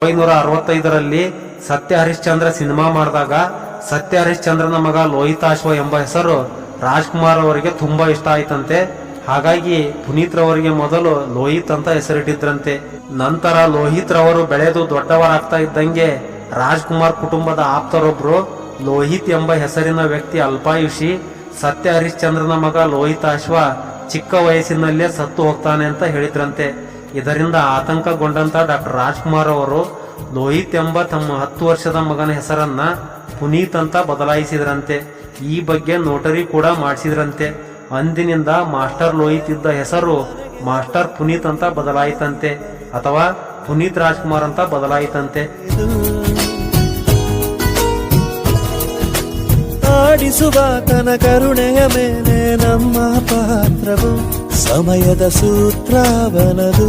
1965ರಲ್ಲಿ Satya Harishchandra cinema ಮಾಡಿದಾಗ ಸತ್ಯ ಹರಿಶ್ಚಂದ್ರನ ಮಗ ಲೋಹಿತಾಶ್ವ ಎಂಬ ಹೆಸರು ರಾಜ್ಕುಮಾರ್ ಅವರಿಗೆ ತುಂಬಾ ಇಷ್ಟ ಆಯ್ತಂತೆ. ಹಾಗಾಗಿ ಪುನೀತ್ ರವರಿಗೆ ಮೊದಲು ಲೋಹಿತ್ ಅಂತ ಹೆಸರಿಟ್ಟಿದ್ರಂತೆ. ನಂತರ ಲೋಹಿತ್ ರವರು ಬೆಳೆದು ದೊಡ್ಡವರಾಗ್ತಾ ಇದ್ದಂಗೆ ರಾಜ್ಕುಮಾರ್ ಕುಟುಂಬದ ಆಪ್ತರೊಬ್ರು ಲೋಹಿತ್ ಎಂಬ ಹೆಸರಿನ ವ್ಯಕ್ತಿ ಅಲ್ಪಾಯುಷಿ ಸತ್ಯ ಹರಿಶ್ಚಂದ್ರನ ಮಗ ಲೋಹಿತಾಶ್ವ ಚಿಕ್ಕ ವಯಸ್ಸಿನಲ್ಲೇ ಸತ್ತು ಹೋಗ್ತಾನೆ ಅಂತ ಹೇಳಿದ್ರಂತೆ. ಇದರಿಂದ ಆತಂಕಗೊಂಡಂತ ಡಾಕ್ಟರ್ ರಾಜ್ಕುಮಾರ್ ಅವರು ಲೋಹಿತ್ ಎಂಬ ತಮ್ಮ 10 ವರ್ಷದ ಮಗನ ಹೆಸರನ್ನ ಪುನೀತ್ ಅಂತ ಬದಲಾಯಿಸಿದ್ರಂತೆ. ಈ ಬಗ್ಗೆ ನೋಟರಿ ಕೂಡ ಮಾಡಿಸಿದ್ರಂತೆ. ಅಂದಿನಿಂದ ಮಾಸ್ಟರ್ ಲೋಹಿತ್ ಇದ್ದ ಹೆಸರು ಮಾಸ್ಟರ್ ಪುನೀತ್ ಅಂತ ಬದಲಾಯಿತಂತೆ, ಅಥವಾ ಪುನೀತ್ ರಾಜ್ಕುಮಾರ್ ಅಂತ ಬದಲಾಯಿತಂತೆ. ಆಡಿಸುವ ತನ ಕರುಣೆಯ ಮೇಲೆ ನಮ್ಮ ಪಾತ್ರವು ಸಮಯದ ಸೂತ್ರವನದು.